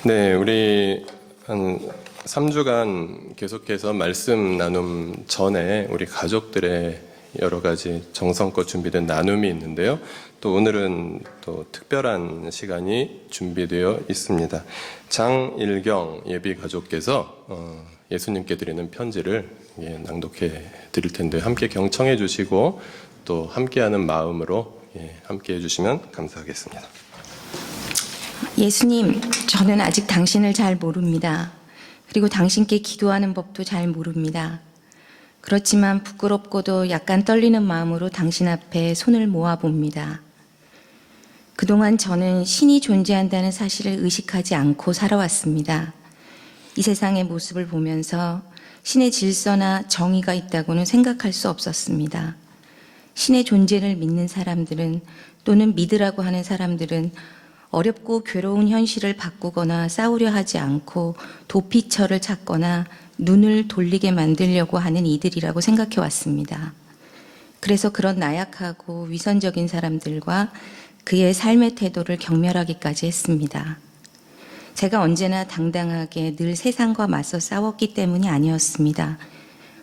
네, 우리 한 3주간 계속해서 말씀 나눔 전에 우리 가족들의 여러 가지 정성껏 준비된 나눔이 있는데요. 또 오늘은 또 특별한 시간이 준비되어 있습니다. 장일경 예비 가족께서 예수님께 드리는 편지를 낭독해 드릴 텐데 함께 경청해 주시고 또 함께하는 마음으로 함께 해주시면 감사하겠습니다. 예수님, 저는 아직 당신을 잘 모릅니다. 그리고 당신께 기도하는 법도 잘 모릅니다. 그렇지만 부끄럽고도 약간 떨리는 마음으로 당신 앞에 손을 모아봅니다. 그동안 저는 신이 존재한다는 사실을 의식하지 않고 살아왔습니다. 이 세상의 모습을 보면서 신의 질서나 정의가 있다고는 생각할 수 없었습니다. 신의 존재를 믿는 사람들은 또는 믿으라고 하는 사람들은 어렵고 괴로운 현실을 바꾸거나 싸우려 하지 않고 도피처를 찾거나 눈을 돌리게 만들려고 하는 이들이라고 생각해 왔습니다. 그래서 그런 나약하고 위선적인 사람들과 그의 삶의 태도를 경멸하기까지 했습니다. 제가 언제나 당당하게 늘 세상과 맞서 싸웠기 때문이 아니었습니다.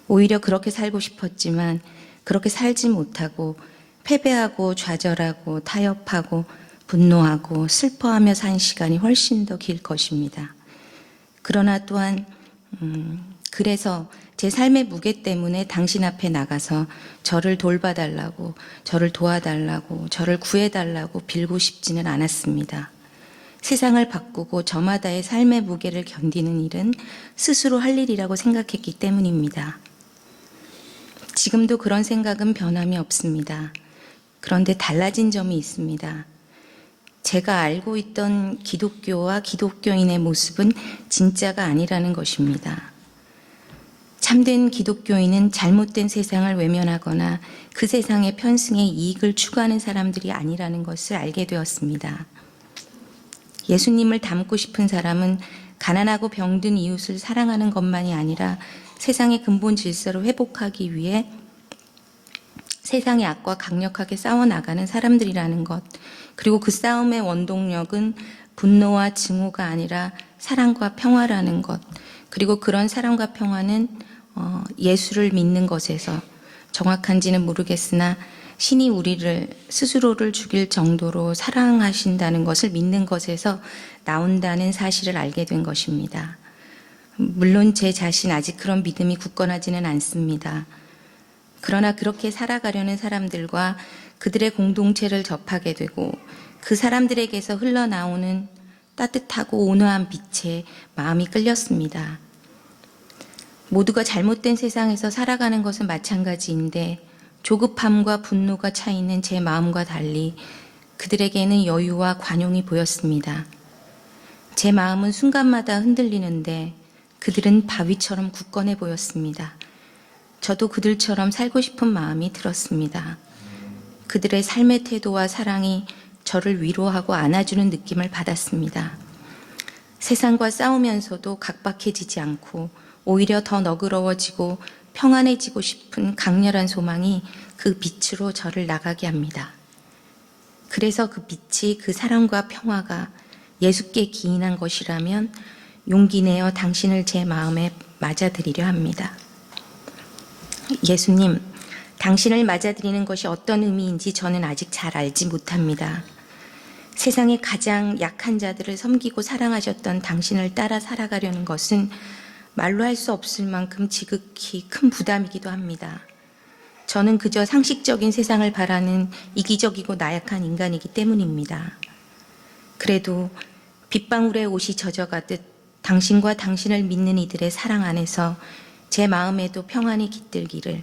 오히려 그렇게 살고 싶었지만 그렇게 살지 못하고 패배하고 좌절하고 타협하고 분노하고 슬퍼하며 산 시간이 훨씬 더 길 것입니다. 그러나 또한 그래서 제 삶의 무게 때문에 당신 앞에 나가서 저를 돌봐달라고, 저를 도와달라고, 저를 구해달라고 빌고 싶지는 않았습니다. 세상을 바꾸고 저마다의 삶의 무게를 견디는 일은 스스로 할 일이라고 생각했기 때문입니다. 지금도 그런 생각은 변함이 없습니다. 그런데 달라진 점이 있습니다. 제가 알고 있던 기독교와 기독교인의 모습은 진짜가 아니라는 것입니다. 참된 기독교인은 잘못된 세상을 외면하거나 그 세상의 편승의 이익을 추구하는 사람들이 아니라는 것을 알게 되었습니다. 예수님을 닮고 싶은 사람은 가난하고 병든 이웃을 사랑하는 것만이 아니라 세상의 근본 질서를 회복하기 위해 세상의 악과 강력하게 싸워나가는 사람들이라는 것, 그리고 그 싸움의 원동력은 분노와 증오가 아니라 사랑과 평화라는 것, 그리고 그런 사랑과 평화는 예수를 믿는 것에서, 정확한지는 모르겠으나 신이 우리를 스스로를 죽일 정도로 사랑하신다는 것을 믿는 것에서 나온다는 사실을 알게 된 것입니다. 물론 제 자신 아직 그런 믿음이 굳건하지는 않습니다. 그러나 그렇게 살아가려는 사람들과 그들의 공동체를 접하게 되고 그 사람들에게서 흘러나오는 따뜻하고 온화한 빛에 마음이 끌렸습니다. 모두가 잘못된 세상에서 살아가는 것은 마찬가지인데 조급함과 분노가 차 있는 제 마음과 달리 그들에게는 여유와 관용이 보였습니다. 제 마음은 순간마다 흔들리는데 그들은 바위처럼 굳건해 보였습니다. 저도 그들처럼 살고 싶은 마음이 들었습니다. 그들의 삶의 태도와 사랑이 저를 위로하고 안아주는 느낌을 받았습니다. 세상과 싸우면서도 각박해지지 않고 오히려 더 너그러워지고 평안해지고 싶은 강렬한 소망이 그 빛으로 저를 나가게 합니다. 그래서 그 빛이, 그 사랑과 평화가 예수께 기인한 것이라면 용기 내어 당신을 제 마음에 맞아들이려 합니다. 예수님, 당신을 맞아들이는 것이 어떤 의미인지 저는 아직 잘 알지 못합니다. 세상의 가장 약한 자들을 섬기고 사랑하셨던 당신을 따라 살아가려는 것은 말로 할 수 없을 만큼 지극히 큰 부담이기도 합니다. 저는 그저 상식적인 세상을 바라는 이기적이고 나약한 인간이기 때문입니다. 그래도 빗방울에 옷이 젖어가듯 당신과 당신을 믿는 이들의 사랑 안에서 제 마음에도 평안이 깃들기를,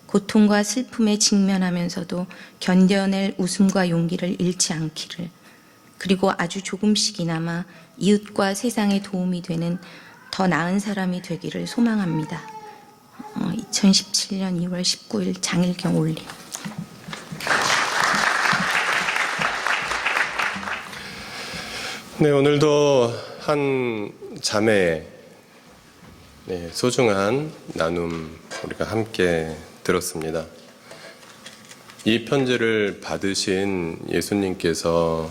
고통과 슬픔에 직면하면서도 견뎌낼 웃음과 용기를 잃지 않기를, 그리고 아주 조금씩이나마 이웃과 세상에 도움이 되는 더 나은 사람이 되기를 소망합니다. 2017년 2월 19일 장일경 올림. 네, 오늘도 한 자매의 소중한 나눔 우리가 함께 들었습니다. 이 편지를 받으신 예수님께서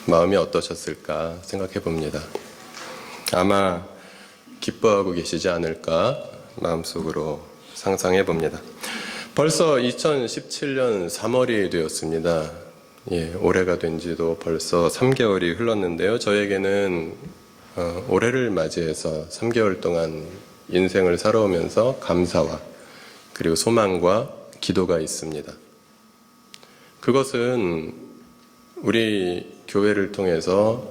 마음이 어떠셨을까 생각해 봅니다. 아마 기뻐하고 계시지 않을까 마음속으로 상상해 봅니다. 벌써 2017년 3월이 되었습니다. 올해가 된 지도 벌써 3개월이 흘렀는데요. 저에게는 올해를 맞이해서 3개월 동안 인생을 살아오면서 감사와 그리고 소망과 기도가 있습니다. 그것은 우리 교회를 통해서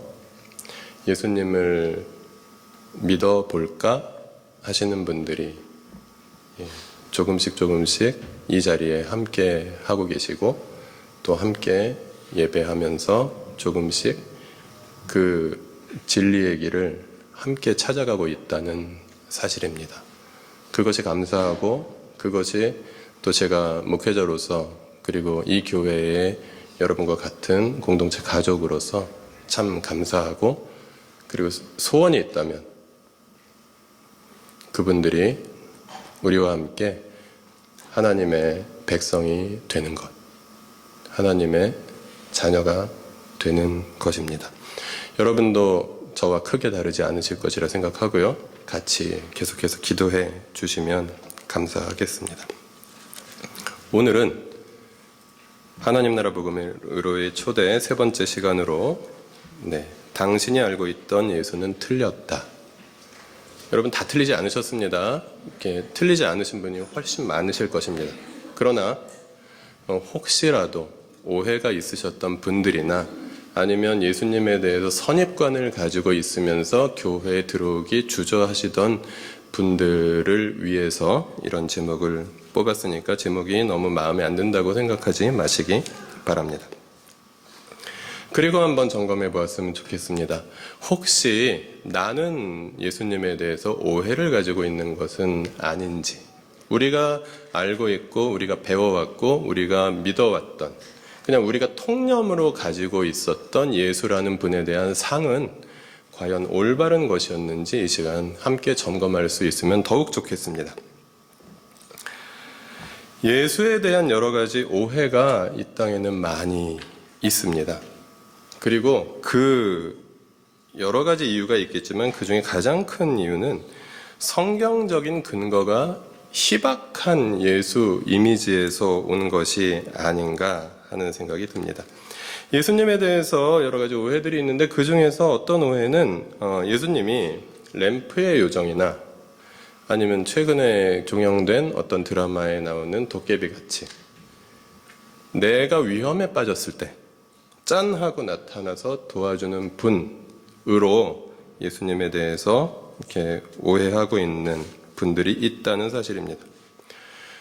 예수님을 믿어볼까 하시는 분들이 조금씩 이 자리에 함께 하고 계시고 또 함께 예배하면서 조금씩 그 진리의 길을 함께 찾아가고 있다는 사실입니다. 그것이 감사하고 그것이 또 제가 목회자로서 그리고 이 교회의 여러분과 같은 공동체 가족으로서 참 감사하고 그리고 소원이 있다면 그분들이 우리와 함께 하나님의 백성이 되는 것, 하나님의 자녀가 되는 것입니다. 여러분도 저와 크게 다르지 않으실 것이라 생각하고요. 같이 계속해서 기도해 주시면 감사하겠습니다. 오늘은 하나님 나라 복음으로의 초대 세 번째 시간으로 당신이 알고 있던 예수는 틀렸다. 여러분 다 틀리지 않으셨습니다. 이렇게 틀리지 않으신 분이 훨씬 많으실 것입니다. 그러나 혹시라도 오해가 있으셨던 분들이나 아니면 예수님에 대해서 선입관을 가지고 있으면서 교회에 들어오기 주저하시던 분들을 위해서 이런 제목을 뽑았으니까 제목이 너무 마음에 안 든다고 생각하지 마시기 바랍니다. 그리고 한번 점검해 보았으면 좋겠습니다. 혹시 나는 예수님에 대해서 오해를 가지고 있는 것은 아닌지, 우리가 알고 있고 우리가 배워왔고 우리가 믿어왔던 그냥 우리가 통념으로 가지고 있었던 예수라는 분에 대한 상은 과연 올바른 것이었는지 이 시간 함께 점검할 수 있으면 더욱 좋겠습니다. 예수에 대한 여러 가지 오해가 이 땅에는 많이 있습니다. 그리고 그 여러 가지 이유가 있겠지만 그 중에 가장 큰 이유는 성경적인 근거가 희박한 예수 이미지에서 온 것이 아닌가 하는 생각이 듭니다. 예수님에 대해서 여러 가지 오해들이 있는데 그 중에서 어떤 오해는 예수님이 램프의 요정이나 아니면 최근에 종영된 어떤 드라마에 나오는 도깨비같이 내가 위험에 빠졌을 때 짠 하고 나타나서 도와주는 분으로 예수님에 대해서 이렇게 오해하고 있는 분들이 있다는 사실입니다.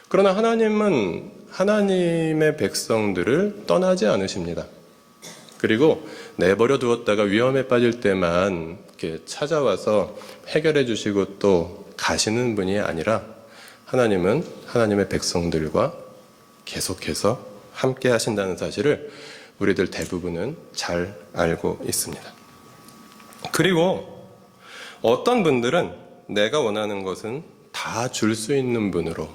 그러나 하나님은 하나님의 백성들을 떠나지 않으십니다. 그리고 내버려 두었다가 위험에 빠질 때만 이렇게 찾아와서 해결해 주시고 또 가시는 분이 아니라 하나님은 하나님의 백성들과 계속해서 함께 하신다는 사실을 우리들 대부분은 잘 알고 있습니다. 그리고 어떤 분들은 내가 원하는 것은 다 줄 수 있는 분으로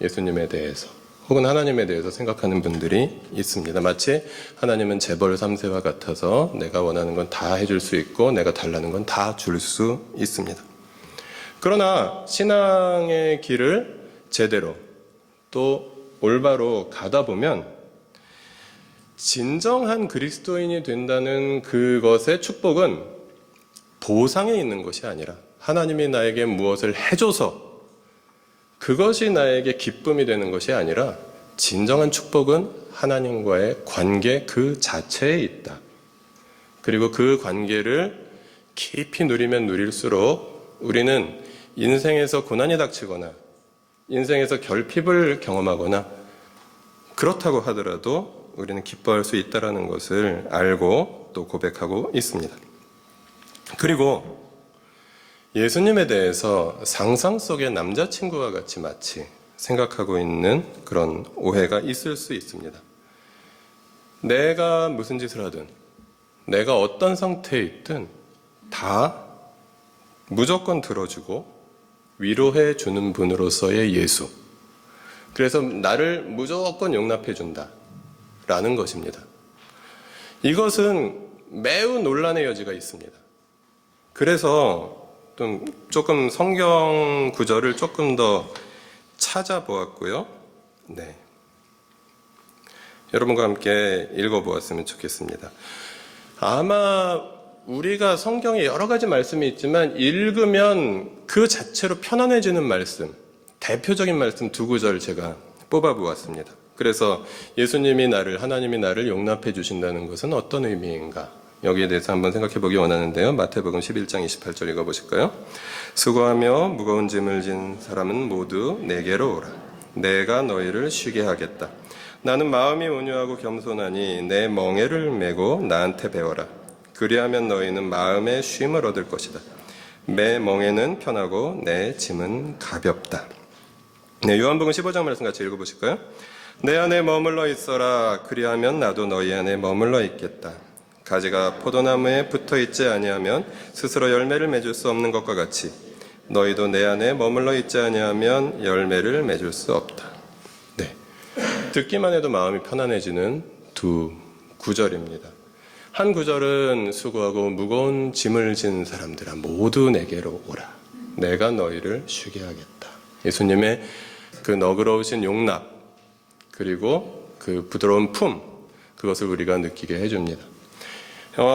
예수님에 대해서 혹은 하나님에 대해서 생각하는 분들이 있습니다. 마치 하나님은 재벌 3세와 같아서 내가 원하는 건 다 해줄 수 있고 내가 달라는 건 다 줄 수 있습니다. 그러나 신앙의 길을 제대로 또 올바로 가다 보면 진정한 그리스도인이 된다는 그것의 축복은 보상에 있는 것이 아니라 하나님이 나에게 무엇을 해줘서 그것이 나에게 기쁨이 되는 것이 아니라 진정한 축복은 하나님과의 관계 그 자체에 있다. 그리고 그 관계를 깊이 누리면 누릴수록 우리는 인생에서 고난이 닥치거나 인생에서 결핍을 경험하거나 그렇다고 하더라도 우리는 기뻐할 수 있다는 것을 알고 또 고백하고 있습니다. 그리고 예수님에 대해서 상상 속의 남자친구와 같이 마치 생각하고 있는 그런 오해가 있을 수 있습니다. 내가 무슨 짓을 하든 내가 어떤 상태에 있든 다 무조건 들어주고 위로해 주는 분으로서의 예수. 그래서 나를 무조건 용납해 준다 라는 것입니다. 이것은 매우 논란의 여지가 있습니다. 그래서 좀 조금 성경 구절을 조금 더 찾아보았고요. 네. 여러분과 함께 읽어보았으면 좋겠습니다. 아마 우리가 성경에 여러 가지 말씀이 있지만 읽으면 그 자체로 편안해지는 말씀, 대표적인 말씀 두 구절 제가 뽑아보았습니다. 그래서 예수님이 나를, 하나님이 나를 용납해 주신다는 것은 어떤 의미인가? 여기에 대해서 한번 생각해 보기 원하는데요. 마태복음 11장 28절 읽어보실까요? 수고하며 무거운 짐을 진 사람은 모두 내게로 오라. 내가 너희를 쉬게 하겠다. 나는 마음이 온유하고 겸손하니 내 멍에를 메고 나한테 배워라. 그리하면 너희는 마음의 쉼을 얻을 것이다. 내 멍에는 편하고 내 짐은 가볍다. 네, 요한복음 15장 말씀 같이 읽어보실까요? 내 안에 머물러 있어라. 그리하면 나도 너희 안에 머물러 있겠다. 가지가 포도나무에 붙어 있지 아니하면 스스로 열매를 맺을 수 없는 것과 같이 너희도 내 안에 머물러 있지 아니하면 열매를 맺을 수 없다. 네, 듣기만 해도 마음이 편안해지는 두 구절입니다. 한 구절은 수고하고 무거운 짐을 진 사람들아 모두 내게로 오라. 내가 너희를 쉬게 하겠다. 예수님의 그 너그러우신 용납 그리고 그 부드러운 품, 그것을 우리가 느끼게 해줍니다.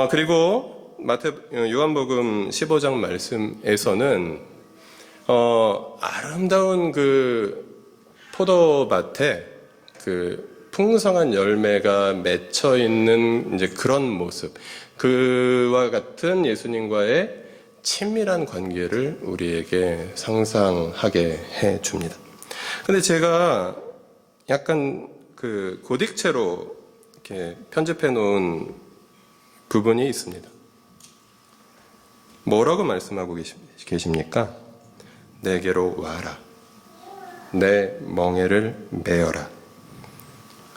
그리고 요한복음 15장 말씀에서는 아름다운 그 포도밭에 그 풍성한 열매가 맺혀 있는 이제 그런 모습, 그와 같은 예수님과의 친밀한 관계를 우리에게 상상하게 해 줍니다. 근데 제가 약간 그 고딕체로 이렇게 편집해 놓은 부분이 있습니다. 뭐라고 말씀하고 계십니까? 내게로 와라. 내 멍에를 메어라.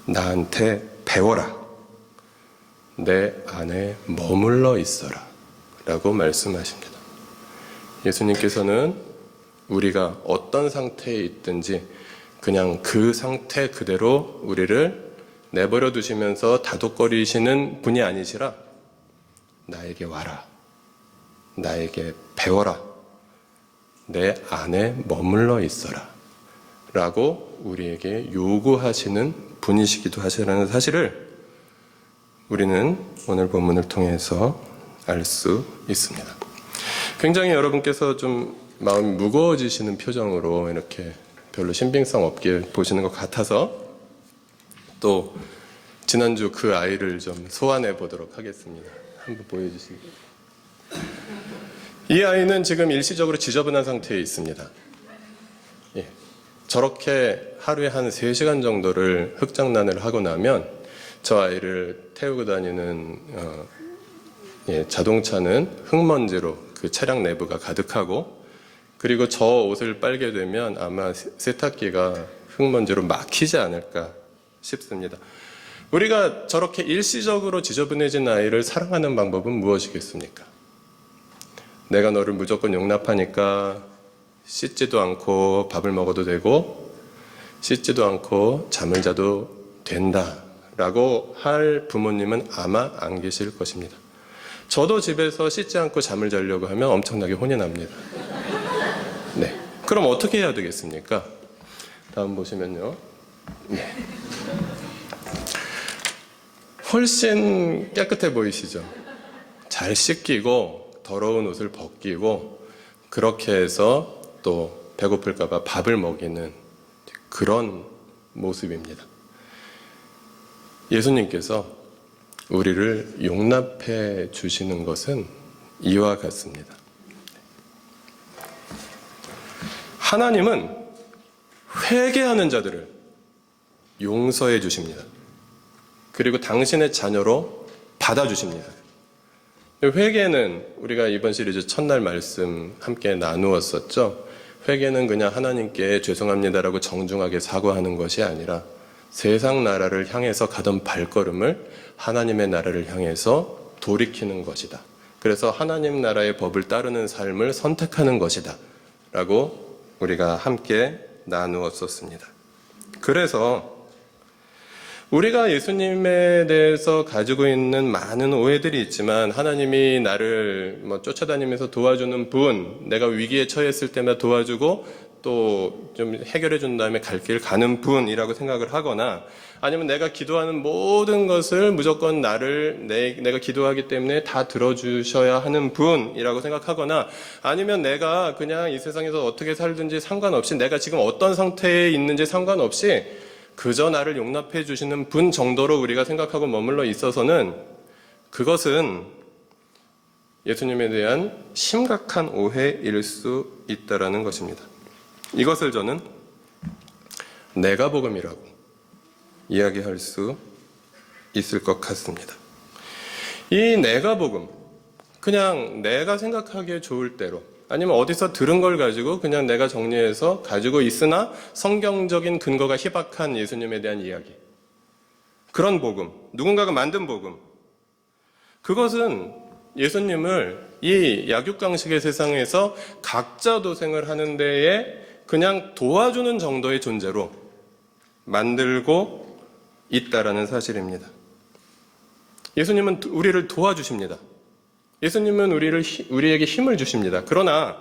나한테 배워라. 내 안에 머물러 있어라. 라고 말씀하십니다. 예수님께서는 우리가 어떤 상태에 있든지 그냥 그 상태 그대로 우리를 내버려 두시면서 다독거리시는 분이 아니시라 나에게 와라. 나에게 배워라. 내 안에 머물러 있어라. 라고 우리에게 요구하시는 분이시기도 하시라는 사실을 우리는 오늘 본문을 통해서 알 수 있습니다. 굉장히 여러분께서 좀 마음이 무거워지시는 표정으로 이렇게 별로 신빙성 없게 보시는 것 같아서 또 지난주 그 아이를 좀 소환해 보도록 하겠습니다. 한번 보여주시겠어요? 이 아이는 지금 일시적으로 지저분한 상태에 있습니다. 예. 저렇게 하루에 한 3시간 정도를 흙장난을 하고 나면 저 아이를 태우고 다니는 자동차는 흙먼지로 그 차량 내부가 가득하고 그리고 저 옷을 빨게 되면 아마 세탁기가 흙먼지로 막히지 않을까 싶습니다. 우리가 저렇게 일시적으로 지저분해진 아이를 사랑하는 방법은 무엇이겠습니까? 내가 너를 무조건 용납하니까 씻지도 않고 밥을 먹어도 되고 씻지도 않고 잠을 자도 된다라고 할 부모님은 아마 안 계실 것입니다. 저도 집에서 씻지 않고 잠을 자려고 하면 엄청나게 혼이 납니다. 네. 그럼 어떻게 해야 되겠습니까? 다음 보시면요. 네. 훨씬 깨끗해 보이시죠? 잘 씻기고 더러운 옷을 벗기고 그렇게 해서 또 배고플까봐 밥을 먹이는 그런 모습입니다. 예수님께서 우리를 용납해 주시는 것은 이와 같습니다. 하나님은 회개하는 자들을 용서해 주십니다. 그리고 당신의 자녀로 받아주십니다. 회개는 우리가 이번 시리즈 첫날 말씀 함께 나누었었죠. 회개는 그냥 하나님께 죄송합니다라고 정중하게 사과하는 것이 아니라 세상 나라를 향해서 가던 발걸음을 하나님의 나라를 향해서 돌이키는 것이다. 그래서 하나님 나라의 법을 따르는 삶을 선택하는 것이다. 라고 우리가 함께 나누었었습니다. 그래서 우리가 예수님에 대해서 가지고 있는 많은 오해들이 있지만 하나님이 나를 쫓아다니면서 도와주는 분, 내가 위기에 처했을 때마다 도와주고 또 좀 해결해 준 다음에 갈 길 가는 분이라고 생각을 하거나 아니면 내가 기도하는 모든 것을 무조건 내가 기도하기 때문에 다 들어주셔야 하는 분이라고 생각하거나 아니면 내가 그냥 이 세상에서 어떻게 살든지 상관없이 내가 지금 어떤 상태에 있는지 상관없이 그저 나를 용납해 주시는 분 정도로 우리가 생각하고 머물러 있어서는 그것은 예수님에 대한 심각한 오해일 수 있다라는 것입니다. 이것을 저는 내가 복음이라고 이야기할 수 있을 것 같습니다. 이 내가 복음, 그냥 내가 생각하기에 좋을 대로 아니면 어디서 들은 걸 가지고 그냥 내가 정리해서 가지고 있으나 성경적인 근거가 희박한 예수님에 대한 이야기. 그런 복음, 누군가가 만든 복음. 그것은 예수님을 이 약육강식의 세상에서 각자 도생을 하는 데에 그냥 도와주는 정도의 존재로 만들고 있다라는 사실입니다. 예수님은 우리를 도와주십니다. 예수님은 우리에게 힘을 주십니다. 그러나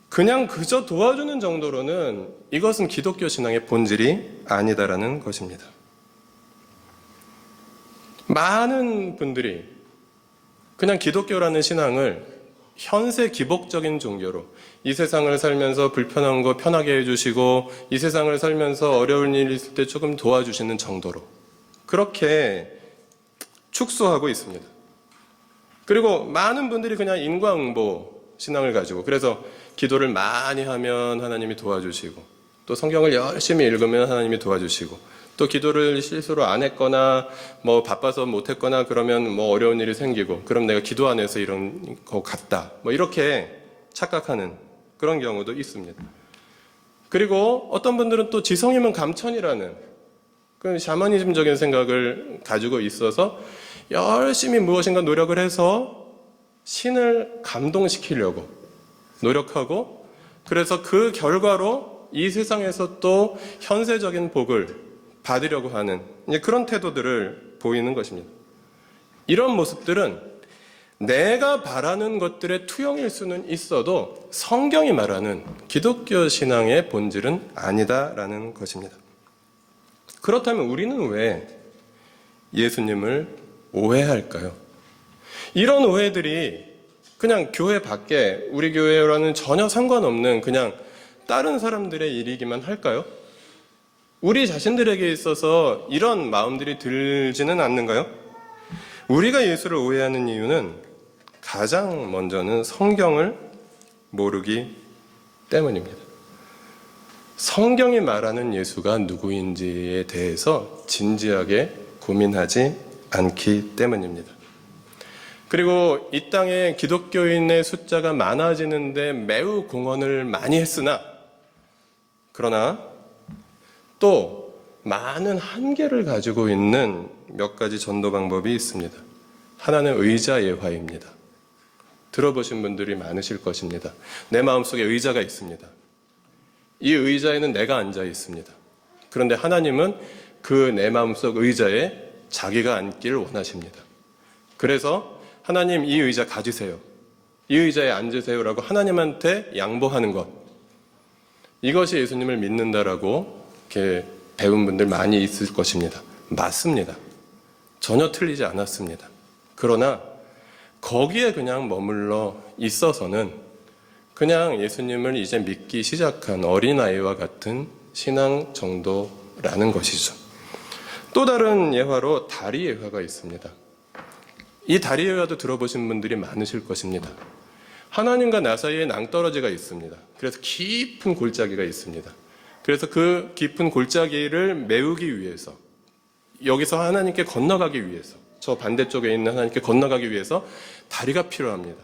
그냥 그저 도와주는 정도로는 이것은 기독교 신앙의 본질이 아니다라는 것입니다. 많은 분들이 그냥 기독교라는 신앙을 현세 기복적인 종교로 이 세상을 살면서 불편한 거 편하게 해주시고 이 세상을 살면서 어려운 일 있을 때 조금 도와주시는 정도로 그렇게 축소하고 있습니다. 그리고 많은 분들이 그냥 인과응보 신앙을 가지고 그래서 기도를 많이 하면 하나님이 도와주시고 또 성경을 열심히 읽으면 하나님이 도와주시고 또 기도를 실수로 안 했거나 바빠서 못 했거나 그러면 어려운 일이 생기고 그럼 내가 기도 안 해서 이런 거 같다. 이렇게 착각하는 그런 경우도 있습니다. 그리고 어떤 분들은 또 지성이면 감천이라는 그 샤머니즘적인 생각을 가지고 있어서 열심히 무엇인가 노력을 해서 신을 감동시키려고 노력하고 그래서 그 결과로 이 세상에서 또 현세적인 복을 받으려고 하는 그런 태도들을 보이는 것입니다. 이런 모습들은 내가 바라는 것들의 투영일 수는 있어도 성경이 말하는 기독교 신앙의 본질은 아니다라는 것입니다. 그렇다면 우리는 왜 예수님을 오해할까요? 이런 오해들이 그냥 교회 밖에 우리 교회와는 전혀 상관없는 그냥 다른 사람들의 일이기만 할까요? 우리 자신들에게 있어서 이런 마음들이 들지는 않는가요? 우리가 예수를 오해하는 이유는 가장 먼저는 성경을 모르기 때문입니다. 성경이 말하는 예수가 누구인지에 대해서 진지하게 고민하지 않기 때문입니다. 그리고 이 땅에 기독교인의 숫자가 많아지는데 매우 공헌을 많이 했으나 그러나 또 많은 한계를 가지고 있는 몇 가지 전도 방법이 있습니다. 하나는 의자 예화입니다. 들어보신 분들이 많으실 것입니다. 내 마음속에 의자가 있습니다. 이 의자에는 내가 앉아 있습니다. 그런데 하나님은 그 내 마음속 의자에 자기가 앉기를 원하십니다. 그래서 하나님 이 의자 가지세요. 이 의자에 앉으세요라고 하나님한테 양보하는 것. 이것이 예수님을 믿는다라고 이렇게 배운 분들 많이 있을 것입니다. 맞습니다. 전혀 틀리지 않았습니다. 그러나 거기에 그냥 머물러 있어서는 그냥 예수님을 이제 믿기 시작한 어린아이와 같은 신앙 정도라는 것이죠. 또 다른 예화로 다리 예화가 있습니다. 이 다리 예화도 들어보신 분들이 많으실 것입니다. 하나님과 나 사이에 낭떠러지가 있습니다. 그래서 깊은 골짜기가 있습니다. 그래서 그 깊은 골짜기를 메우기 위해서 여기서 하나님께 건너가기 위해서 저 반대쪽에 있는 하나님께 건너가기 위해서 다리가 필요합니다.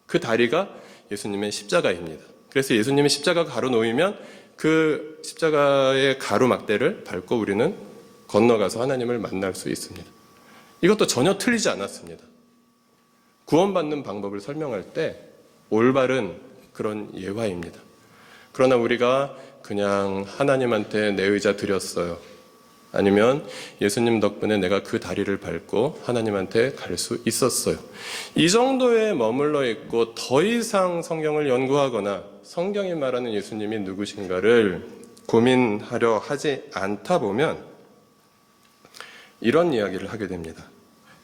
그 다리가 예수님의 십자가입니다. 그래서 예수님의 십자가 가로 놓이면 그 십자가의 가로막대를 밟고 우리는 건너가서 하나님을 만날 수 있습니다. 이것도 전혀 틀리지 않았습니다. 구원받는 방법을 설명할 때 올바른 그런 예화입니다. 그러나 우리가 그냥 하나님한테 내 의자 드렸어요. 아니면 예수님 덕분에 내가 그 다리를 밟고 하나님한테 갈 수 있었어요. 이 정도에 머물러 있고 더 이상 성경을 연구하거나 성경이 말하는 예수님이 누구신가를 고민하려 하지 않다 보면 이런 이야기를 하게 됩니다.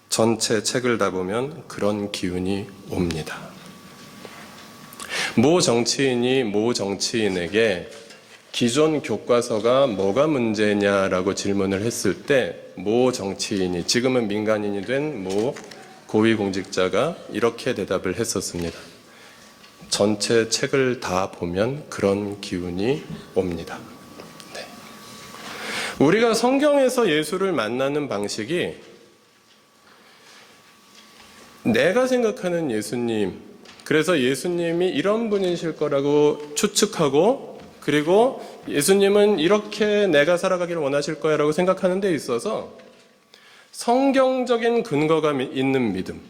전체 책을 다 보면 그런 기운이 옵니다. 모 정치인이 모 정치인에게 기존 교과서가 뭐가 문제냐라고 질문을 했을 때 모 정치인이, 지금은 민간인이 된 모 고위공직자가 이렇게 대답을 했었습니다. 전체 책을 다 보면 그런 기운이 옵니다. 네. 우리가 성경에서 예수를 만나는 방식이 내가 생각하는 예수님, 그래서 예수님이 이런 분이실 거라고 추측하고, 그리고 예수님은 이렇게 내가 살아가기를 원하실 거야 라고 생각하는 데 있어서 성경적인 근거가 있는 믿음,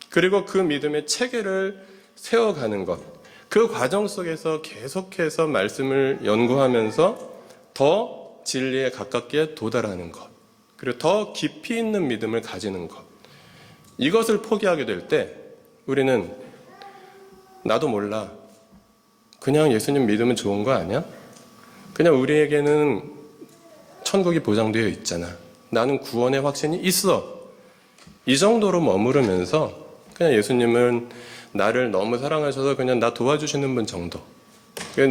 그리고 그 믿음의 체계를 세워가는 것, 그 과정 속에서 계속해서 말씀을 연구하면서 더 진리에 가깝게 도달하는 것, 그리고 더 깊이 있는 믿음을 가지는 것, 이것을 포기하게 될 때 우리는 나도 몰라, 그냥 예수님 믿으면 좋은 거 아니야? 그냥 우리에게는 천국이 보장되어 있잖아, 나는 구원의 확신이 있어, 이 정도로 머무르면서 그냥 예수님은 나를 너무 사랑하셔서 그냥 나 도와주시는 분 정도,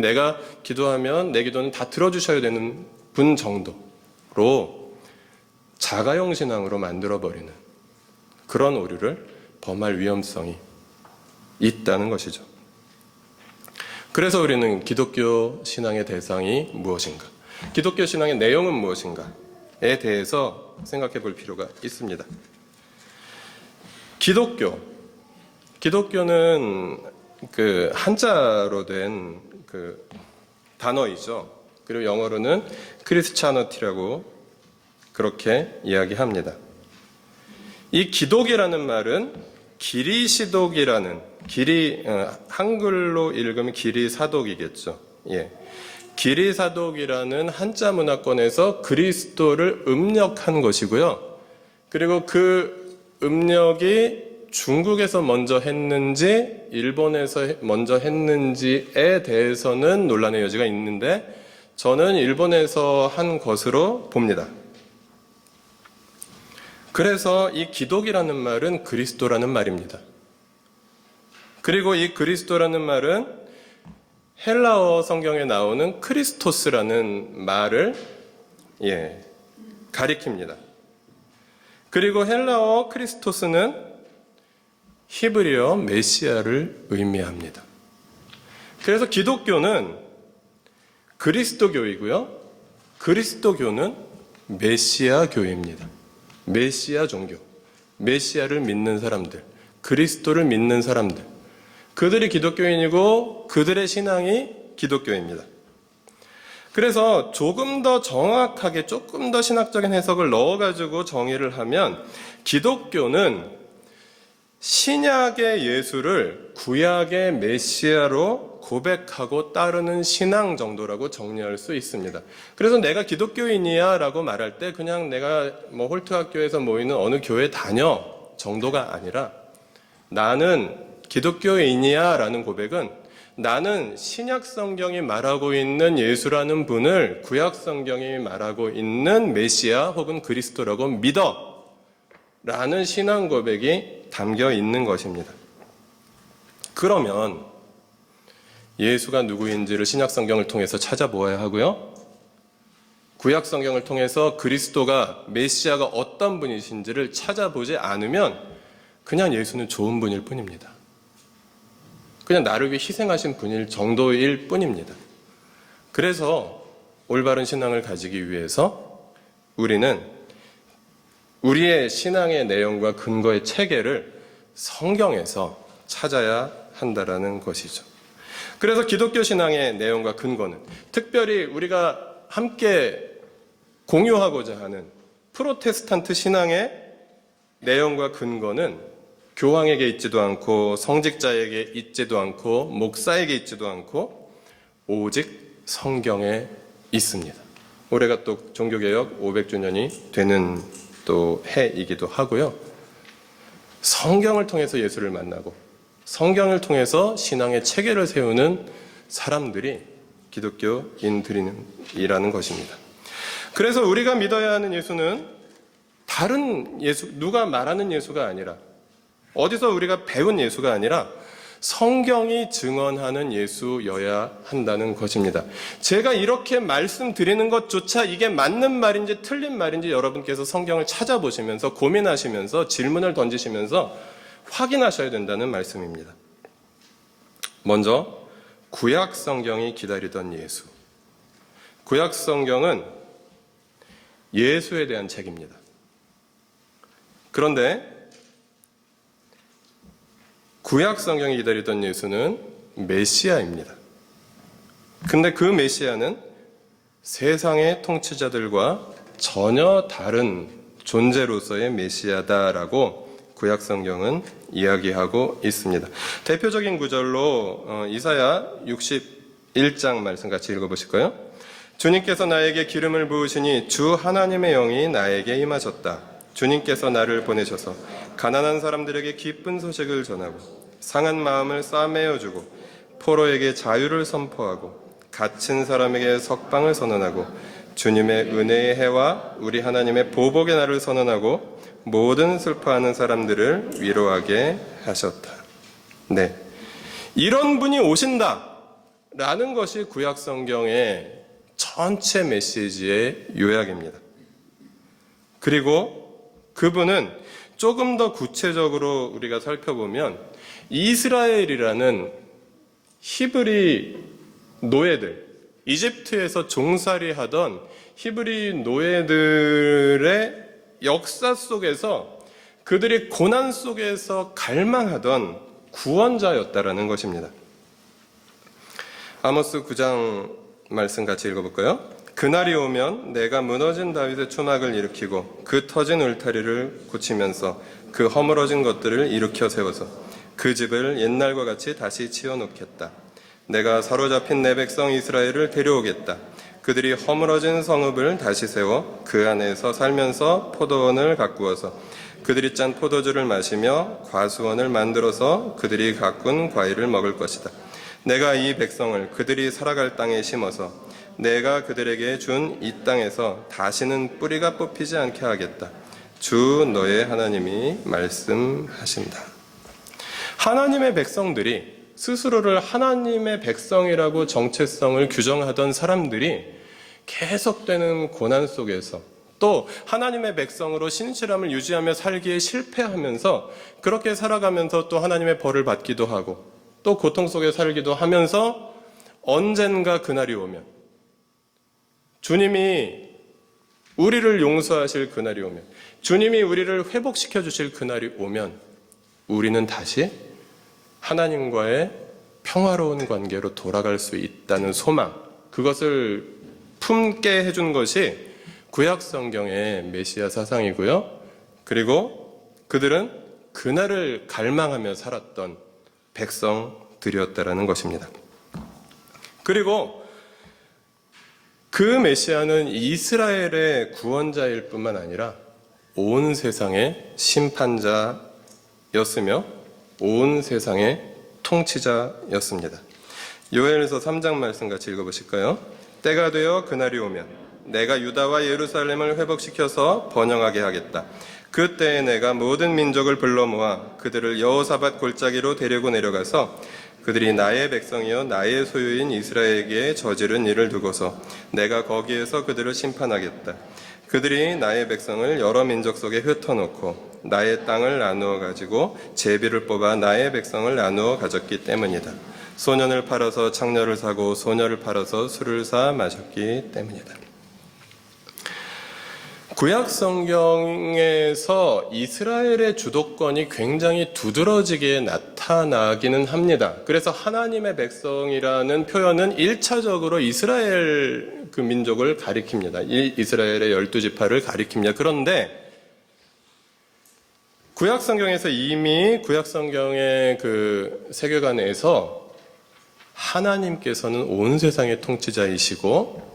내가 기도하면 내 기도는 다 들어주셔야 되는 분 정도로 자가용 신앙으로 만들어버리는 그런 오류를 범할 위험성이 있다는 것이죠. 그래서 우리는 기독교 신앙의 대상이 무엇인가, 기독교 신앙의 내용은 무엇인가에 대해서 생각해 볼 필요가 있습니다. 기독교는 그 한자로 된 그 단어이죠. 그리고 영어로는 크리스찬어티라고 그렇게 이야기합니다. 이 기독이라는 말은 기리시독이라는, 한글로 읽으면 기리사독이겠죠. 예. 기리사독이라는 한자 문화권에서 그리스도를 음력한 것이고요. 그리고 그 음력이 중국에서 먼저 했는지 일본에서 먼저 했는지에 대해서는 논란의 여지가 있는데 저는 일본에서 한 것으로 봅니다. 그래서 이 기독이라는 말은 그리스도라는 말입니다. 그리고 이 그리스도라는 말은 헬라어 성경에 나오는 크리스토스라는 말을 가리킵니다. 그리고 헬라어 크리스토스는 히브리어 메시아를 의미합니다. 그래서 기독교는 그리스도교이고요, 그리스도교는 메시아교입니다. 메시아 종교, 메시아를 믿는 사람들, 그리스도를 믿는 사람들, 그들이 기독교인이고 그들의 신앙이 기독교입니다. 그래서 조금 더 정확하게, 조금 더 신학적인 해석을 넣어가지고 정의를 하면 기독교는 신약의 예수를 구약의 메시아로 고백하고 따르는 신앙 정도라고 정리할 수 있습니다. 그래서 내가 기독교인이야 라고 말할 때 그냥 내가 홀트학교에서 모이는 어느 교회 다녀 정도가 아니라 나는 기독교인이야 라는 고백은 나는 신약 성경이 말하고 있는 예수라는 분을 구약 성경이 말하고 있는 메시아 혹은 그리스도라고 믿어 라는 신앙 고백이 담겨 있는 것입니다. 그러면 예수가 누구인지를 신약 성경을 통해서 찾아보아야 하고요, 구약 성경을 통해서 그리스도가, 메시아가 어떤 분이신지를 찾아보지 않으면 그냥 예수는 좋은 분일 뿐입니다. 그냥 나를 위해 희생하신 분일 정도일 뿐입니다. 그래서 올바른 신앙을 가지기 위해서 우리는 우리의 신앙의 내용과 근거의 체계를 성경에서 찾아야 한다라는 것이죠. 그래서 기독교 신앙의 내용과 근거는 특별히 우리가 함께 공유하고자 하는 프로테스탄트 신앙의 내용과 근거는 교황에게 있지도 않고 성직자에게 있지도 않고 목사에게 있지도 않고 오직 성경에 있습니다. 올해가 또 종교개혁 500주년이 되는 또 해이기도 하고요. 성경을 통해서 예수를 만나고 성경을 통해서 신앙의 체계를 세우는 사람들이 기독교인들이라는 것입니다. 그래서 우리가 믿어야 하는 예수는 다른 예수, 누가 말하는 예수가 아니라, 어디서 우리가 배운 예수가 아니라 성경이 증언하는 예수여야 한다는 것입니다. 제가 이렇게 말씀드리는 것조차 이게 맞는 말인지 틀린 말인지 여러분께서 성경을 찾아보시면서 고민하시면서 질문을 던지시면서 확인하셔야 된다는 말씀입니다. 먼저 구약 성경이 기다리던 예수. 구약 성경은 예수에 대한 책입니다. 그런데 구약 성경이 기다리던 예수는 메시아입니다. 근데 그 메시아는 세상의 통치자들과 전혀 다른 존재로서의 메시아다라고 구약 성경은 이야기하고 있습니다. 대표적인 구절로 이사야 61장 말씀 같이 읽어보실까요? 주님께서 나에게 기름을 부으시니 주 하나님의 영이 나에게 임하셨다. 주님께서 나를 보내셔서 가난한 사람들에게 기쁜 소식을 전하고 상한 마음을 싸매어주고 포로에게 자유를 선포하고 갇힌 사람에게 석방을 선언하고 주님의 은혜의 해와 우리 하나님의 보복의 날을 선언하고 모든 슬퍼하는 사람들을 위로하게 하셨다. 네, 이런 분이 오신다라는 것이 구약 성경의 전체 메시지의 요약입니다. 그리고 그분은 조금 더 구체적으로 우리가 살펴보면 이스라엘이라는 히브리 노예들, 이집트에서 종살이 하던 히브리 노예들의 역사 속에서 그들이 고난 속에서 갈망하던 구원자였다라는 것입니다. 아모스 9장 말씀 같이 읽어볼까요? 그날이 오면 내가 무너진 다윗의 초막을 일으키고 그 터진 울타리를 고치면서 그 허물어진 것들을 일으켜 세워서 그 집을 옛날과 같이 다시 치워놓겠다. 내가 사로잡힌 내 백성 이스라엘을 데려오겠다. 그들이 허물어진 성읍을 다시 세워 그 안에서 살면서 포도원을 가꾸어서 그들이 짠 포도주를 마시며 과수원을 만들어서 그들이 가꾼 과일을 먹을 것이다. 내가 이 백성을 그들이 살아갈 땅에 심어서 내가 그들에게 준 이 땅에서 다시는 뿌리가 뽑히지 않게 하겠다. 주 너의 하나님이 말씀하신다. 하나님의 백성들이 스스로를 하나님의 백성이라고 정체성을 규정하던 사람들이 계속되는 고난 속에서 또 하나님의 백성으로 신실함을 유지하며 살기에 실패하면서 그렇게 살아가면서 또 하나님의 벌을 받기도 하고 또 고통 속에 살기도 하면서 언젠가 그날이 오면 주님이 우리를 용서하실 그날이 오면 주님이 우리를 회복시켜 주실 그날이 오면 우리는 다시 하나님과의 평화로운 관계로 돌아갈 수 있다는 소망, 그것을 품게 해준 것이 구약 성경의 메시아 사상이고요. 그리고 그들은 그날을 갈망하며 살았던 백성들이었다라는 것입니다. 그리고 그 메시아는 이스라엘의 구원자일 뿐만 아니라 온 세상의 심판자였으며 온 세상의 통치자였습니다. 요엘서 3장 말씀 같이 읽어보실까요? 때가 되어 그날이 오면 내가 유다와 예루살렘을 회복시켜서 번영하게 하겠다. 그때에 내가 모든 민족을 불러 모아 그들을 여호사밧 골짜기로 데리고 내려가서 그들이 나의 백성이요 나의 소유인 이스라엘에게 저지른 일을 두고서 내가 거기에서 그들을 심판하겠다. 그들이 나의 백성을 여러 민족 속에 흩어놓고 나의 땅을 나누어 가지고 제비를 뽑아 나의 백성을 나누어 가졌기 때문이다. 소년을 팔아서 창녀를 사고 소녀를 팔아서 술을 사 마셨기 때문이다. 구약 성경에서 이스라엘의 주도권이 굉장히 두드러지게 나타나기는 합니다. 그래서 하나님의 백성이라는 표현은 1차적으로 이스라엘 그 민족을 가리킵니다. 이스라엘의 12지파를 가리킵니다. 그런데 구약 성경에서 이미 구약 성경의 그 세계관에서 하나님께서는 온 세상의 통치자이시고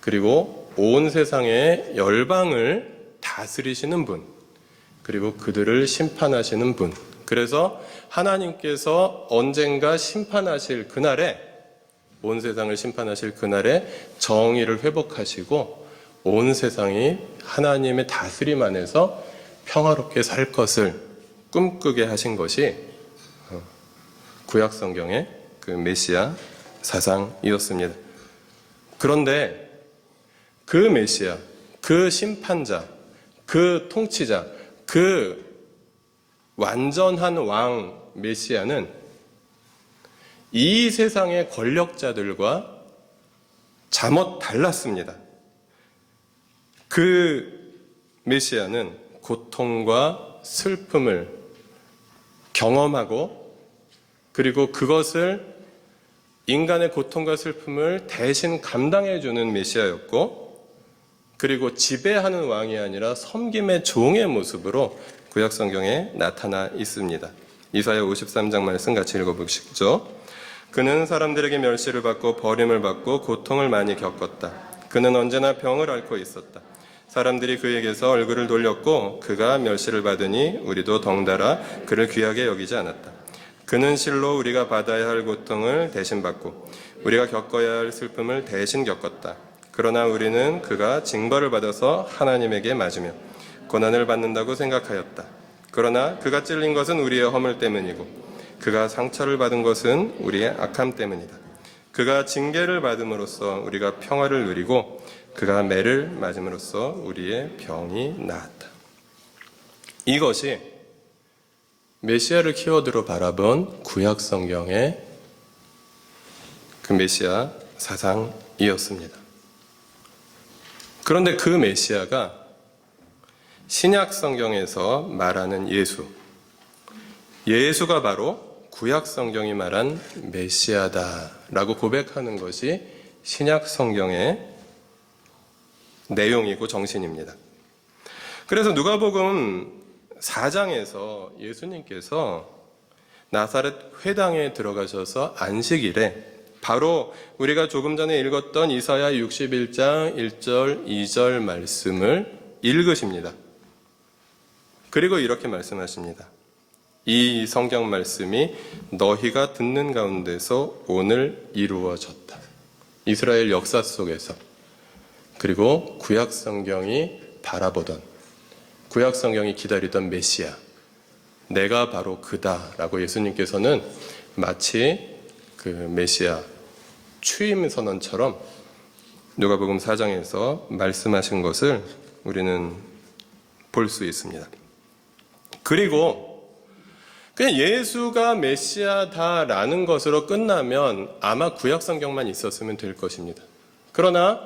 그리고 온 세상의 열방을 다스리시는 분, 그리고 그들을 심판하시는 분. 그래서 하나님께서 언젠가 심판하실 그날에, 온 세상을 심판하실 그날에 정의를 회복하시고 온 세상이 하나님의 다스림 안에서 평화롭게 살 것을 꿈꾸게 하신 것이 구약 성경의 그 메시아 사상이었습니다. 그런데 그 메시아, 그 심판자, 그 통치자, 그 완전한 왕 메시아는 이 세상의 권력자들과 잠옷 달랐습니다. 그 메시아는 고통과 슬픔을 경험하고, 그리고 그것을, 인간의 고통과 슬픔을 대신 감당해주는 메시아였고, 그리고 지배하는 왕이 아니라 섬김의 종의 모습으로 구약 성경에 나타나 있습니다. 이사야 53장 말씀 같이 읽어보시죠. 그는 사람들에게 멸시를 받고 버림을 받고 고통을 많이 겪었다. 그는 언제나 병을 앓고 있었다. 사람들이 그에게서 얼굴을 돌렸고 그가 멸시를 받으니 우리도 덩달아 그를 귀하게 여기지 않았다. 그는 실로 우리가 받아야 할 고통을 대신 받고 우리가 겪어야 할 슬픔을 대신 겪었다. 그러나 우리는 그가 징벌을 받아서 하나님에게 맞으며 고난을 받는다고 생각하였다. 그러나 그가 찔린 것은 우리의 허물 때문이고 그가 상처를 받은 것은 우리의 악함 때문이다. 그가 징계를 받음으로써 우리가 평화를 누리고 그가 매를 맞음으로써 우리의 병이 나았다. 이것이 메시아를 키워드로 바라본 구약 성경의 그 메시아 사상이었습니다. 그런데 그 메시아가 신약 성경에서 말하는 예수가 바로 구약 성경이 말한 메시아다라고 고백하는 것이 신약 성경의 내용이고 정신입니다. 그래서 누가복음 4장에서 예수님께서 나사렛 회당에 들어가셔서 안식일에 바로 우리가 조금 전에 읽었던 이사야 61장 1절 2절 말씀을 읽으십니다. 그리고 이렇게 말씀하십니다. 이 성경 말씀이 너희가 듣는 가운데서 오늘 이루어졌다. 이스라엘 역사 속에서, 그리고 구약 성경이 바라보던, 구약 성경이 기다리던 메시아, 내가 바로 그다라고 예수님께서는 마치 그 메시아 취임 선언처럼 누가복음 4장에서 말씀하신 것을 우리는 볼 수 있습니다. 그리고 그냥 예수가 메시아다라는 것으로 끝나면 아마 구약 성경만 있었으면 될 것입니다. 그러나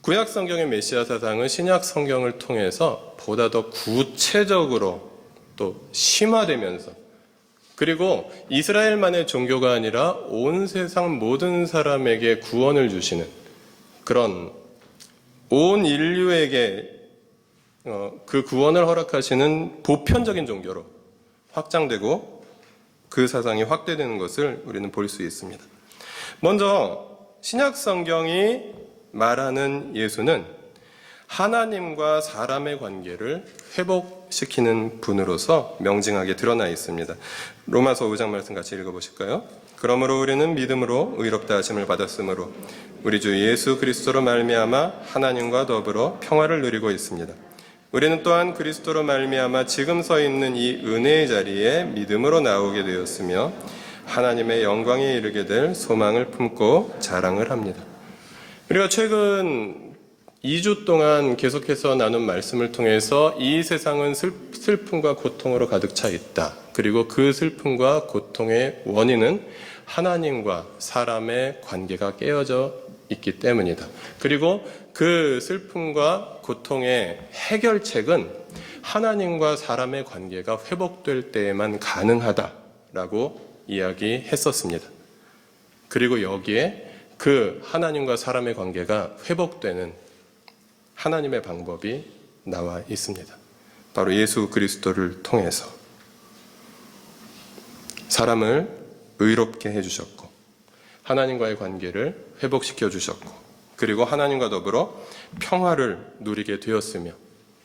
구약 성경의 메시아 사상은 신약 성경을 통해서 보다 더 구체적으로 또 심화되면서, 그리고 이스라엘만의 종교가 아니라 온 세상 모든 사람에게 구원을 주시는, 그런 온 인류에게 그 구원을 허락하시는 보편적인 종교로 확장되고 그 사상이 확대되는 것을 우리는 볼 수 있습니다. 먼저 신약 성경이 말하는 예수는 하나님과 사람의 관계를 회복시키는 분으로서 명징하게 드러나 있습니다. 로마서 5장 말씀 같이 읽어보실까요? 그러므로 우리는 믿음으로 의롭다 하심을 받았으므로 우리 주 예수 그리스도로 말미암아 하나님과 더불어 평화를 누리고 있습니다. 우리는 또한 그리스도로 말미암아 지금 서 있는 이 은혜의 자리에 믿음으로 나오게 되었으며 하나님의 영광에 이르게 될 소망을 품고 자랑을 합니다. 우리가 최근 2주 동안 계속해서 나눈 말씀을 통해서 이 세상은 슬픔과 고통으로 가득 차 있다. 그리고 그 슬픔과 고통의 원인은 하나님과 사람의 관계가 깨어져 있기 때문이다. 그리고 그 슬픔과 고통의 해결책은 하나님과 사람의 관계가 회복될 때에만 가능하다라고 이야기했었습니다. 그리고 여기에 그 하나님과 사람의 관계가 회복되는 하나님의 방법이 나와 있습니다. 바로 예수 그리스도를 통해서 사람을 의롭게 해주셨고 하나님과의 관계를 회복시켜 주셨고 그리고 하나님과 더불어 평화를 누리게 되었으며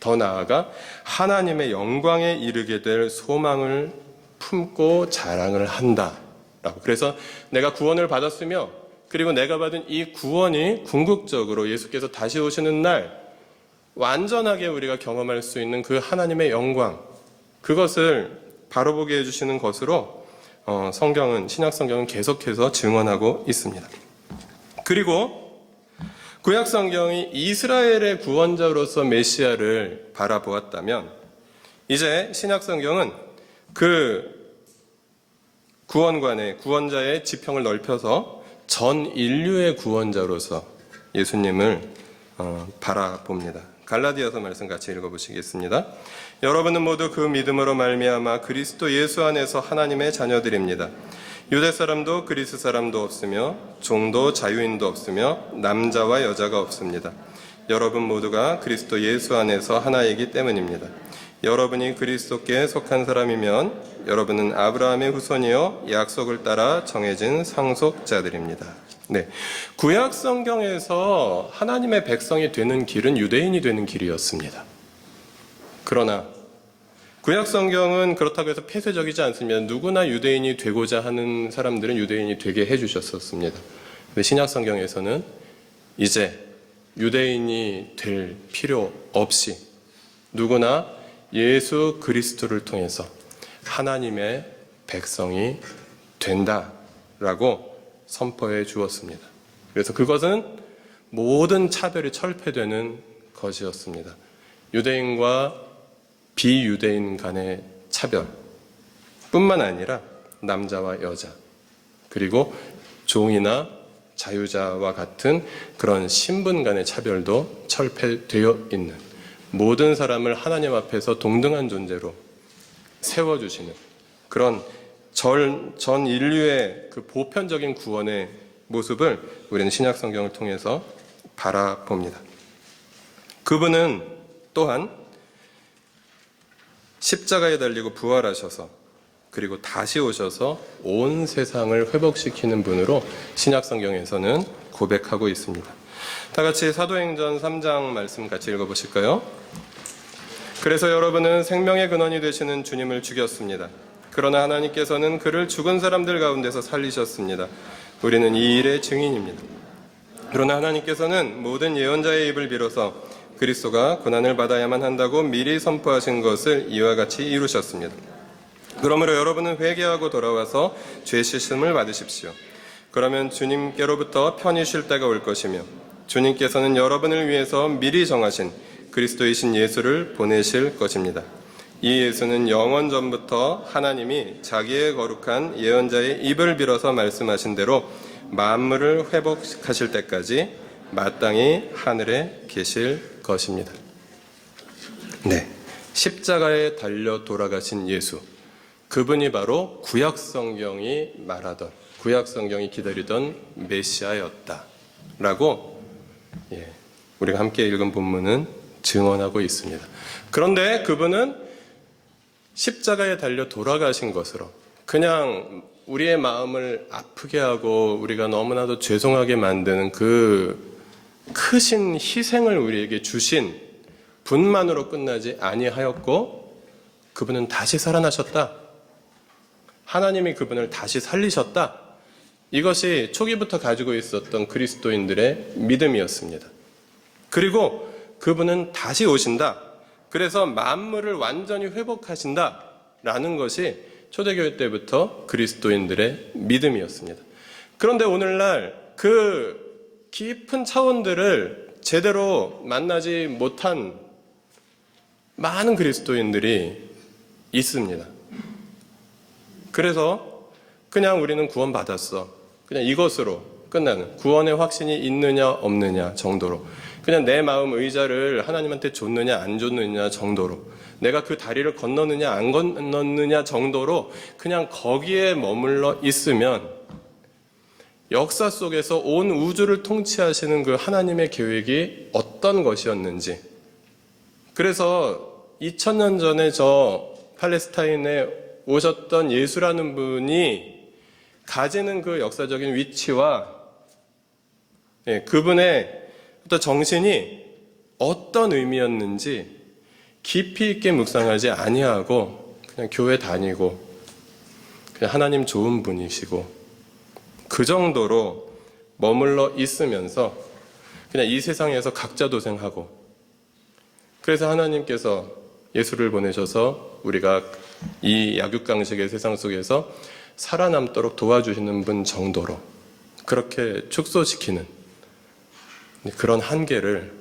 더 나아가 하나님의 영광에 이르게 될 소망을 품고 자랑을 한다라고. 그래서 내가 구원을 받았으며 그리고 내가 받은 이 구원이 궁극적으로 예수께서 다시 오시는 날 완전하게 우리가 경험할 수 있는 그 하나님의 영광, 그것을 바라보게 해주시는 것으로 신약 성경은 계속해서 증언하고 있습니다. 그리고 구약 성경이 이스라엘의 구원자로서 메시아를 바라보았다면 이제 신약 성경은 그 구원자의 지평을 넓혀서 전 인류의 구원자로서 예수님을 바라봅니다. 갈라디아서 말씀 같이 읽어보시겠습니다. 여러분은 모두 그 믿음으로 말미암아 그리스도 예수 안에서 하나님의 자녀들입니다. 유대 사람도 그리스 사람도 없으며 종도 자유인도 없으며 남자와 여자가 없습니다. 여러분 모두가 그리스도 예수 안에서 하나이기 때문입니다. 여러분이 그리스도께 속한 사람이면 여러분은 아브라함의 후손이요 약속을 따라 정해진 상속자들입니다. 네, 구약 성경에서 하나님의 백성이 되는 길은 유대인이 되는 길이었습니다. 그러나 구약 성경은 그렇다고 해서 폐쇄적이지 않습니다. 누구나 유대인이 되고자 하는 사람들은 유대인이 되게 해주셨었습니다. 근데 신약 성경에서는 이제 유대인이 될 필요 없이 누구나 예수 그리스도를 통해서 하나님의 백성이 된다라고 선포해 주었습니다. 그래서 그것은 모든 차별이 철폐되는 것이었습니다. 유대인과 비유대인 간의 차별 뿐만 아니라 남자와 여자 그리고 종이나 자유자와 같은 그런 신분 간의 차별도 철폐되어 있는 모든 사람을 하나님 앞에서 동등한 존재로 세워주시는 그런 전 인류의 그 보편적인 구원의 모습을 우리는 신약 성경을 통해서 바라봅니다. 그분은 또한 십자가에 달리고 부활하셔서 그리고 다시 오셔서 온 세상을 회복시키는 분으로 신약 성경에서는 고백하고 있습니다. 다 같이 사도행전 3장 말씀 같이 읽어보실까요? 그래서 여러분은 생명의 근원이 되시는 주님을 죽였습니다. 그러나 하나님께서는 그를 죽은 사람들 가운데서 살리셨습니다. 우리는 이 일의 증인입니다. 그러나 하나님께서는 모든 예언자의 입을 빌어서 그리스도가 고난을 받아야만 한다고 미리 선포하신 것을 이와 같이 이루셨습니다. 그러므로 여러분은 회개하고 돌아와서 죄 씻음을 받으십시오. 그러면 주님께로부터 편히 쉴 때가 올 것이며 주님께서는 여러분을 위해서 미리 정하신 그리스도이신 예수를 보내실 것입니다. 이 예수는 영원 전부터 하나님이 자기의 거룩한 예언자의 입을 빌어서 말씀하신 대로 만물을 회복하실 때까지 마땅히 하늘에 계실 것입니다. 네, 십자가에 달려 돌아가신 예수, 그분이 바로 구약 성경이 말하던, 구약 성경이 기다리던 메시아였다라고 우리가 함께 읽은 본문은 증언하고 있습니다. 그런데 그분은 십자가에 달려 돌아가신 것으로 그냥 우리의 마음을 아프게 하고 우리가 너무나도 죄송하게 만드는 그 크신 희생을 우리에게 주신 분만으로 끝나지 아니하였고 그분은 다시 살아나셨다. 하나님이 그분을 다시 살리셨다. 이것이 초기부터 가지고 있었던 그리스도인들의 믿음이었습니다. 그리고 그분은 다시 오신다. 그래서 만물을 완전히 회복하신다. 라는 것이 초대교회 때부터 그리스도인들의 믿음이었습니다. 그런데 오늘날 그 깊은 차원들을 제대로 만나지 못한 많은 그리스도인들이 있습니다. 그래서 그냥 우리는 구원받았어. 그냥 이것으로 끝나는, 구원의 확신이 있느냐 없느냐 정도로, 그냥 내 마음 의자를 하나님한테 줬느냐 안 줬느냐 정도로, 내가 그 다리를 건너느냐 안 건너느냐 정도로 그냥 거기에 머물러 있으면 역사 속에서 온 우주를 통치하시는 그 하나님의 계획이 어떤 것이었는지, 그래서 2000년 전에 저 팔레스타인에 오셨던 예수라는 분이 가지는 그 역사적인 위치와 그분의 또 정신이 어떤 의미였는지 깊이 있게 묵상하지 아니하고 그냥 교회 다니고 그냥 하나님 좋은 분이시고 그 정도로 머물러 있으면서 그냥 이 세상에서 각자 도생하고, 그래서 하나님께서 예수를 보내셔서 우리가 이 약육강식의 세상 속에서 살아남도록 도와주시는 분 정도로 그렇게 축소시키는 그런 한계를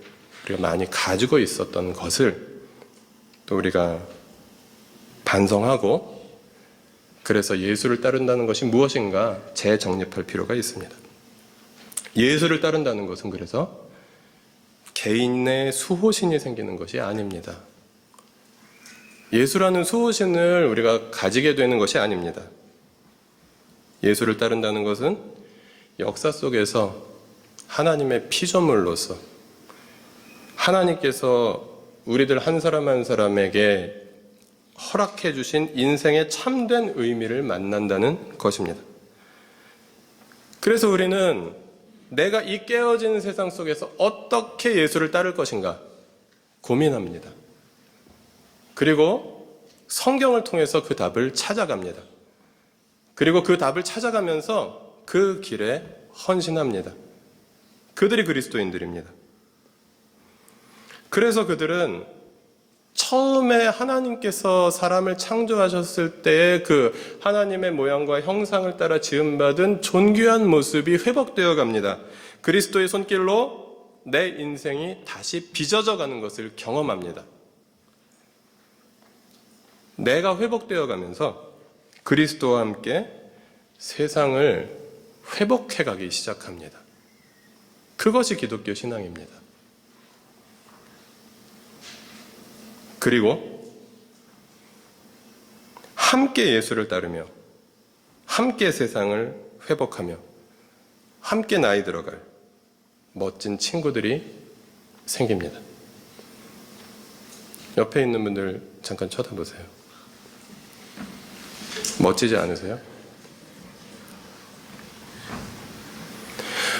우리가 많이 가지고 있었던 것을 또 우리가 반성하고, 그래서 예수를 따른다는 것이 무엇인가 재정립할 필요가 있습니다. 예수를 따른다는 것은 그래서 개인의 수호신이 생기는 것이 아닙니다. 예수라는 수호신을 우리가 가지게 되는 것이 아닙니다. 예수를 따른다는 것은 역사 속에서 하나님의 피조물로서 하나님께서 우리들 한 사람 한 사람에게 허락해 주신 인생의 참된 의미를 만난다는 것입니다. 그래서 우리는 내가 이 깨어진 세상 속에서 어떻게 예수를 따를 것인가 고민합니다. 그리고 성경을 통해서 그 답을 찾아갑니다. 그리고 그 답을 찾아가면서 그 길에 헌신합니다. 그들이 그리스도인들입니다. 그래서 그들은 처음에 하나님께서 사람을 창조하셨을 때의 그 하나님의 모양과 형상을 따라 지음받은 존귀한 모습이 회복되어 갑니다. 그리스도의 손길로 내 인생이 다시 빚어져 가는 것을 경험합니다. 내가 회복되어 가면서 그리스도와 함께 세상을 회복해 가기 시작합니다. 그것이 기독교 신앙입니다. 그리고 함께 예수를 따르며 함께 세상을 회복하며 함께 나이 들어갈 멋진 친구들이 생깁니다. 옆에 있는 분들 잠깐 쳐다보세요. 멋지지 않으세요?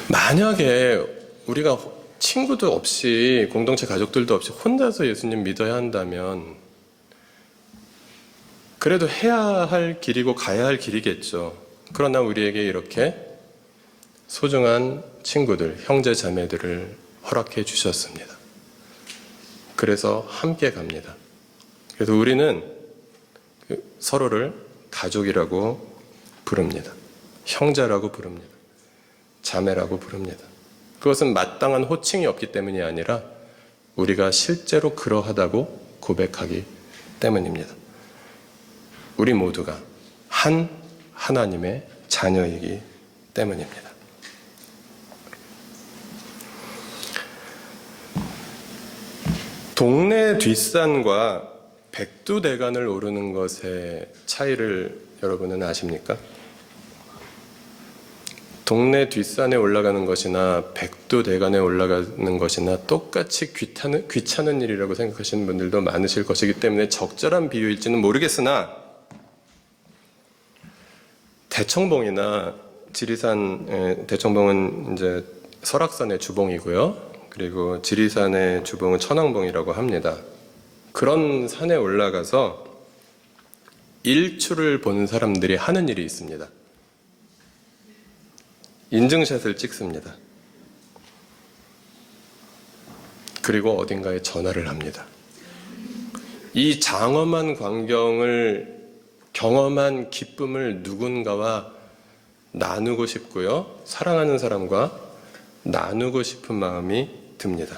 만약에 우리가 친구도 없이 공동체 가족들도 없이 혼자서 예수님 믿어야 한다면 그래도 해야 할 길이고 가야 할 길이겠죠. 그러나 우리에게 이렇게 소중한 친구들, 형제 자매들을 허락해 주셨습니다. 그래서 함께 갑니다. 그래서 우리는 서로를 가족이라고 부릅니다. 형제라고 부릅니다. 자매라고 부릅니다. 그것은 마땅한 호칭이 없기 때문이 아니라 우리가 실제로 그러하다고 고백하기 때문입니다. 우리 모두가 한 하나님의 자녀이기 때문입니다. 동네 뒷산과 백두대간을 오르는 것의 차이를 여러분은 아십니까? 동네 뒷산에 올라가는 것이나 백두대간에 올라가는 것이나 똑같이 귀찮은 일이라고 생각하시는 분들도 많으실 것이기 때문에 적절한 비유일지는 모르겠으나 대청봉이나 지리산, 대청봉은 이제 설악산의 주봉이고요. 그리고 지리산의 주봉은 천왕봉이라고 합니다. 그런 산에 올라가서 일출을 본 사람들이 하는 일이 있습니다. 인증샷을 찍습니다. 그리고 어딘가에 전화를 합니다. 이 장엄한 광경을 경험한 기쁨을 누군가와 나누고 싶고요. 사랑하는 사람과 나누고 싶은 마음이 듭니다.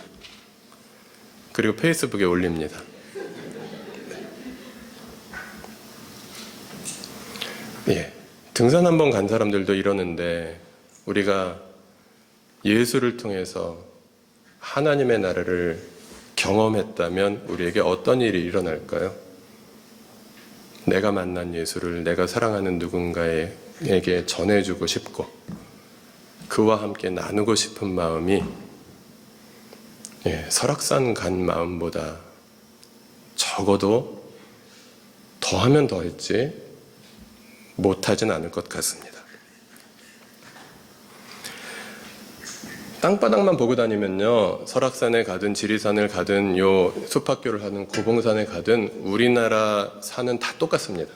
그리고 페이스북에 올립니다. 예, 등산 한번 간 사람들도 이러는데 우리가 예수를 통해서 하나님의 나라를 경험했다면 우리에게 어떤 일이 일어날까요? 내가 만난 예수를 내가 사랑하는 누군가에게 전해주고 싶고 그와 함께 나누고 싶은 마음이 설악산 간 마음보다 적어도 더하면 더했지 못하진 않을 것 같습니다. 땅바닥만 보고 다니면요, 설악산에 가든 지리산을 가든 요 숲학교를 하든 고봉산에 가든 우리나라 산은 다 똑같습니다.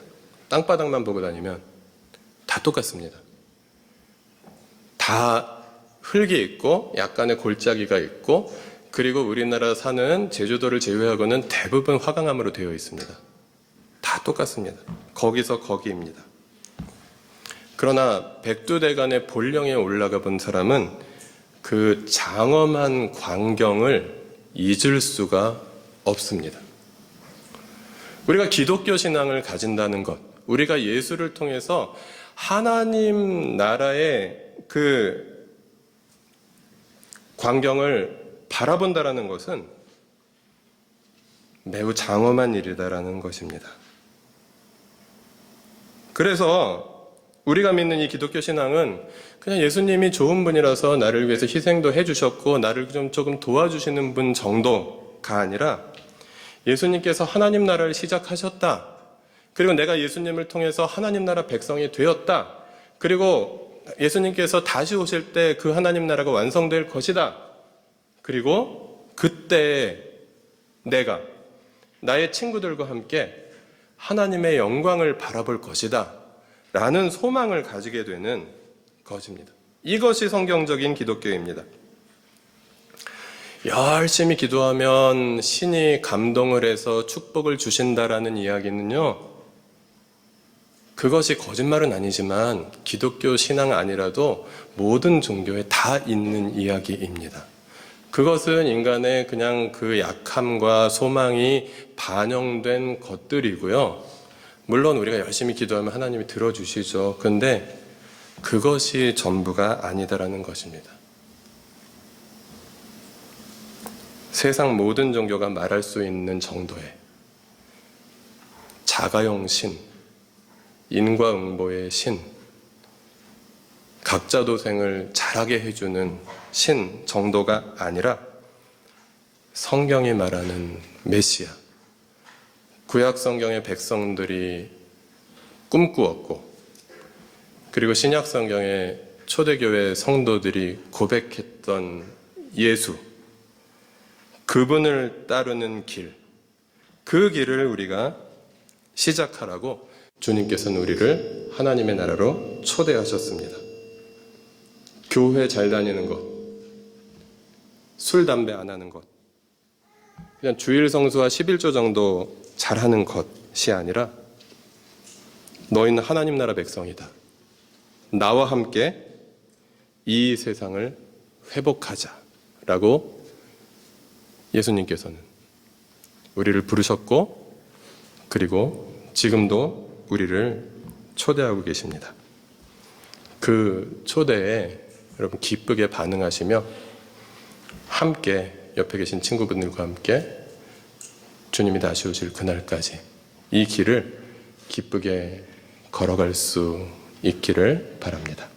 땅바닥만 보고 다니면 다 똑같습니다. 다 흙이 있고 약간의 골짜기가 있고, 그리고 우리나라 산은 제주도를 제외하고는 대부분 화강암으로 되어 있습니다. 다 똑같습니다. 거기서 거기입니다. 그러나 백두대간의 본령에 올라가 본 사람은 그 장엄한 광경을 잊을 수가 없습니다. 우리가 기독교 신앙을 가진다는 것, 우리가 예수를 통해서 하나님 나라의 그 광경을 바라본다라는 것은 매우 장엄한 일이다라는 것입니다. 그래서 우리가 믿는 이 기독교 신앙은 그냥 예수님이 좋은 분이라서 나를 위해서 희생도 해주셨고 나를 좀 조금 도와주시는 분 정도가 아니라, 예수님께서 하나님 나라를 시작하셨다, 그리고 내가 예수님을 통해서 하나님 나라 백성이 되었다, 그리고 예수님께서 다시 오실 때 그 하나님 나라가 완성될 것이다, 그리고 그때 내가 나의 친구들과 함께 하나님의 영광을 바라볼 것이다 라는 소망을 가지게 되는 것입니다. 이것이 성경적인 기독교입니다. 열심히 기도하면 신이 감동을 해서 축복을 주신다라는 이야기는요, 그것이 거짓말은 아니지만 기독교 신앙 아니라도 모든 종교에 다 있는 이야기입니다. 그것은 인간의 그냥 그 약함과 소망이 반영된 것들이고요. 물론 우리가 열심히 기도하면 하나님이 들어주시죠. 그런데 그것이 전부가 아니다라는 것입니다. 세상 모든 종교가 말할 수 있는 정도의 자가용 신, 인과응보의 신, 각자 도생을 잘하게 해주는 신 정도가 아니라 성경이 말하는 메시아, 구약 성경의 백성들이 꿈꾸었고, 그리고 신약 성경의 초대교회 성도들이 고백했던 예수, 그분을 따르는 길, 그 길을 우리가 시작하라고 주님께서는 우리를 하나님의 나라로 초대하셨습니다. 교회 잘 다니는 것, 술, 담배 안 하는 것, 그냥 주일 성수와 11조 정도 잘하는 것이 아니라 너희는 하나님 나라 백성이다. 나와 함께 이 세상을 회복하자라고 예수님께서는 우리를 부르셨고, 그리고 지금도 우리를 초대하고 계십니다. 그 초대에 여러분 기쁘게 반응하시며 함께 옆에 계신 친구분들과 함께 주님이 다시 오실 그날까지 이 길을 기쁘게 걸어갈 수 있기를 바랍니다.